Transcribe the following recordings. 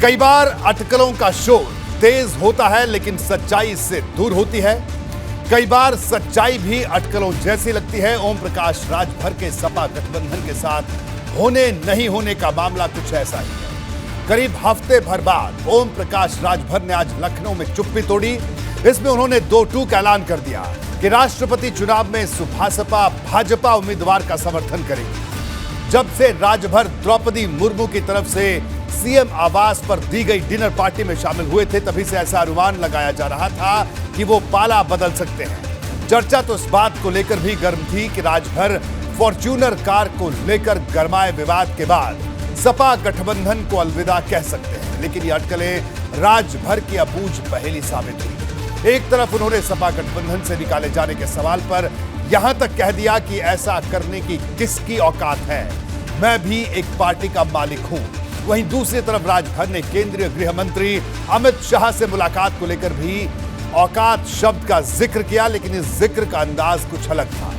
कई बार अटकलों का शोर तेज होता है लेकिन सच्चाई इससे दूर होती है। कई बार सच्चाई भी अटकलों जैसी लगती है। ओम प्रकाश राजभर के सपा गठबंधन के साथ होने नहीं होने का मामला कुछ ऐसा ही है। करीब हफ्ते भर बाद ओम प्रकाश राजभर ने आज लखनऊ में चुप्पी तोड़ी। इसमें उन्होंने दो टूक ऐलान कर दिया कि राष्ट्रपति चुनाव में सुभासपा भाजपा उम्मीदवार का समर्थन करेगी। जब से राजभर द्रौपदी मुर्मू की तरफ से सीएम आवास पर दी गई डिनर पार्टी में शामिल हुए थे, तभी से ऐसा अनुमान लगाया जा रहा था कि वो पाला बदल सकते हैं। चर्चा तो इस बात को लेकर भी गर्म थी कि राजभर फॉर्च्यूनर कार को लेकर गरमाए विवाद के बाद सपा गठबंधन को अलविदा कह सकते हैं। लेकिन ये अटकलें राजभर की अबूझ पहेली साबित हुई। एक तरफ उन्होंने सपा गठबंधन से निकाले जाने के सवाल पर यहां तक कह दिया कि ऐसा करने की किसकी औकात है, मैं भी एक पार्टी का मालिक हूं। वहीं दूसरी तरफ राजभर ने केंद्रीय गृह मंत्री अमित शाह से मुलाकात को लेकर भी औकात शब्द का जिक्र किया, लेकिन इस जिक्र का अंदाज कुछ अलग था।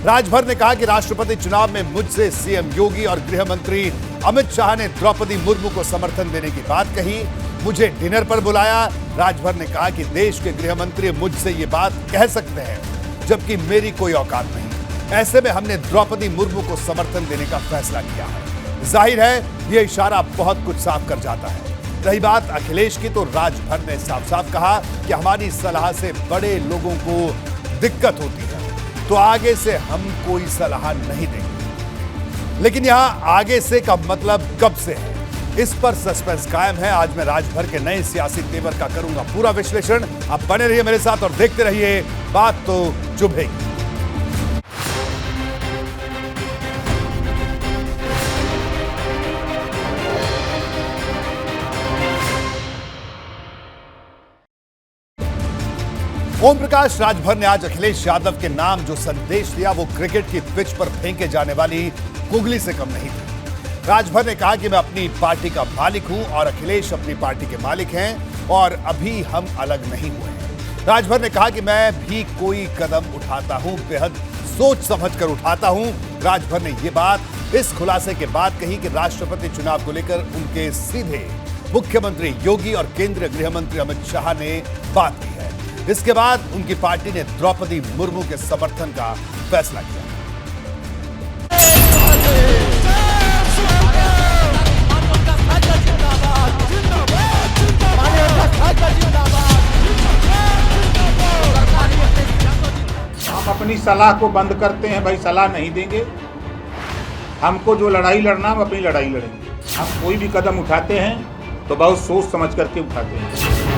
राजभर ने कहा कि राष्ट्रपति चुनाव में मुझसे सीएम योगी और गृह मंत्री अमित शाह ने द्रौपदी मुर्मू को समर्थन देने की बात कही, मुझे डिनर पर बुलाया। राजभर ने कहा कि देश के गृह मंत्री मुझसे ये बात कह सकते हैं जबकि मेरी कोई औकात नहीं। ऐसे में हमने द्रौपदी मुर्मू को समर्थन देने का फैसला किया है। जाहिर है यह इशारा बहुत कुछ साफ कर जाता है। रही बात अखिलेश की, तो राजभर ने साफ साफ कहा कि हमारी सलाह से बड़े लोगों को दिक्कत होती है, तो आगे से हम कोई सलाह नहीं देंगे। लेकिन यहां आगे से का मतलब कब से है, इस पर सस्पेंस कायम है। आज मैं राजभर के नए सियासी तेवर का करूंगा पूरा विश्लेषण। आप बने रहिए मेरे साथ और देखते रहिए बात तो चुभेगी। ओम प्रकाश राजभर ने आज अखिलेश यादव के नाम जो संदेश दिया वो क्रिकेट की पिच पर फेंके जाने वाली गुगली से कम नहीं थी। राजभर ने कहा कि मैं अपनी पार्टी का मालिक हूं और अखिलेश अपनी पार्टी के मालिक हैं और अभी हम अलग नहीं हुए हैं। राजभर ने कहा कि मैं भी कोई कदम उठाता हूं बेहद सोच समझकर उठाता हूं। राजभर ने यह बात इस खुलासे के बाद कही कि राष्ट्रपति चुनाव को लेकर उनके सीधे मुख्यमंत्री योगी और केंद्रीय गृह मंत्री अमित शाह ने बात की है। इसके बाद उनकी पार्टी ने द्रौपदी मुर्मू के समर्थन का फैसला किया। हम अपनी सलाह को बंद करते हैं, भाई सलाह नहीं देंगे। हमको जो लड़ाई लड़ना हम अपनी लड़ाई लड़ेंगे। हम कोई भी कदम उठाते हैं तो बहुत सोच समझ करके उठाते हैं।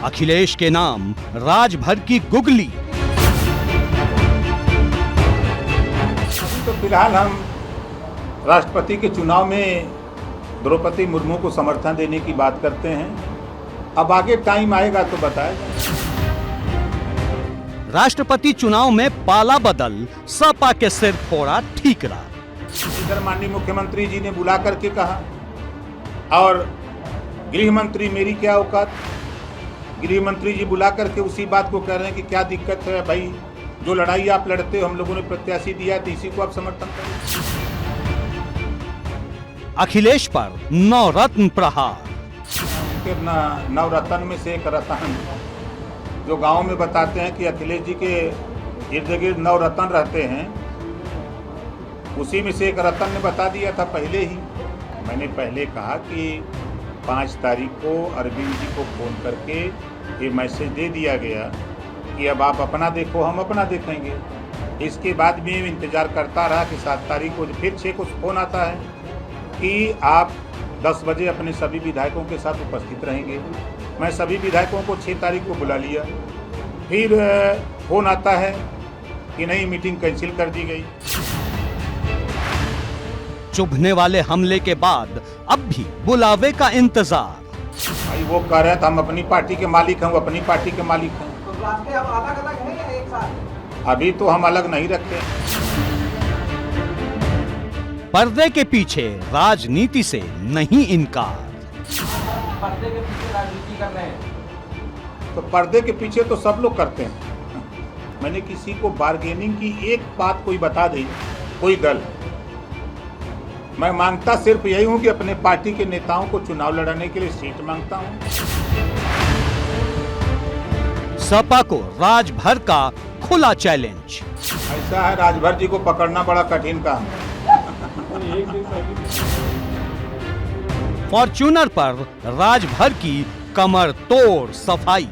अखिलेश के नाम राजभर की गुगली। तो फिलहाल हम राष्ट्रपति के चुनाव में द्रौपदी मुर्मू को समर्थन देने की बात करते हैं। अब आगे टाइम आएगा तो बताएगा। राष्ट्रपति चुनाव में पाला बदल, सपा के सिर फोड़ा ठीकरा। इधर माननीय मुख्यमंत्री जी ने बुला करके कहा और गृह मंत्री मेरी क्या औकात। गृह मंत्री जी बुला करके उसी बात को कह रहे हैं कि क्या दिक्कत है भाई, जो लड़ाई आप लड़ते हो हम लोगों ने प्रत्याशी दिया तो इसी को आप समर्थन करें। अखिलेश पर नवरत्न प्रहार। नवरत्न में से एक रतन जो गांव में बताते हैं कि अखिलेश जी के इर्द गिर्द नवरत्न रहते हैं, उसी में से एक रतन ने बता दिया था पहले ही। मैंने पहले कहा कि 5 तारीख को अरविंद जी को फोन करके ये मैसेज दे दिया गया कि अब आप अपना देखो हम अपना देखेंगे। इसके बाद भी इंतजार करता रहा कि 7 तारीख को फिर 6 को फोन आता है कि आप 10 बजे अपने सभी विधायकों के साथ उपस्थित रहेंगे। मैं सभी विधायकों को 6 तारीख को बुला लिया। फिर फोन आता है कि नहीं, मीटिंग कैंसिल कर दी गई। चुभने वाले हमले के बाद अब भी बुलावे का इंतजार। भाई वो कह रहे थे हम अपनी पार्टी के मालिक हैं, वो अपनी पार्टी के मालिक हैं। तो रास्ते अब अलग-अलग हैं या एक साथ? अभी तो हम अलग नहीं रखते। पर्दे के पीछे राजनीति से नहीं इनकार। पर्दे के पीछे राजनीति कर रहे हैं तो पर्दे के पीछे तो सब लोग करते हैं। मैंने किसी को बार्गेनिंग की एक बात कोई बता दी, कोई दल मैं मांगता सिर्फ यही हूं कि अपने पार्टी के नेताओं को चुनाव लड़ाने के लिए सीट मांगता हूं। सपा को राजभर का खुला चैलेंज। ऐसा है, राजभर जी को पकड़ना बड़ा कठिन काम है। फॉर्च्यूनर पर राजभर की कमर तोड़ सफाई।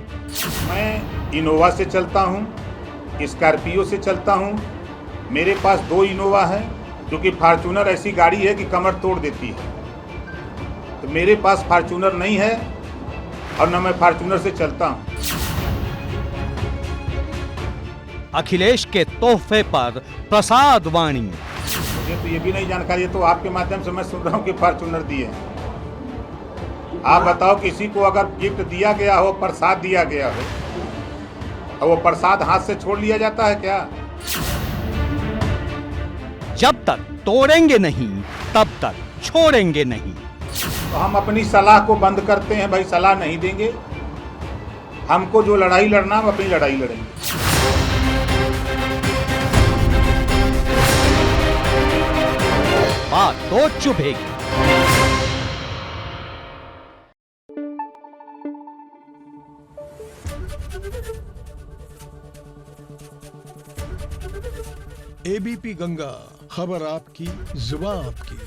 मैं इनोवा से चलता हूं, स्कॉर्पियो से चलता हूं। मेरे पास 2 इनोवा है, क्योंकि फॉर्च्यूनर ऐसी गाड़ी है कि कमर तोड़ देती है। तो मेरे पास फॉर्च्यूनर नहीं है और न मैं फॉर्च्यूनर से चलता हूं। अखिलेश के तोहफे पर प्रसाद वाणी। मुझे तो ये भी नहीं जानकारी है, तो आपके माध्यम से मैं सुन रहा हूं कि फॉर्च्यूनर दिए हैं। आप बताओ, किसी को अगर गिफ्ट दिया गया हो, प्रसाद दिया गया हो, और वो प्रसाद हाथ से छोड़ लिया जाता है क्या? जब तक तोड़ेंगे नहीं तब तक छोड़ेंगे नहीं। तो हम अपनी सलाह को बंद करते हैं भाई, सलाह नहीं देंगे। हमको जो लड़ाई लड़ना, हम अपनी लड़ाई लड़ेंगे। बात तो चुभेगी। एबीपी गंगा, खबर आपकी, जुबान आपकी।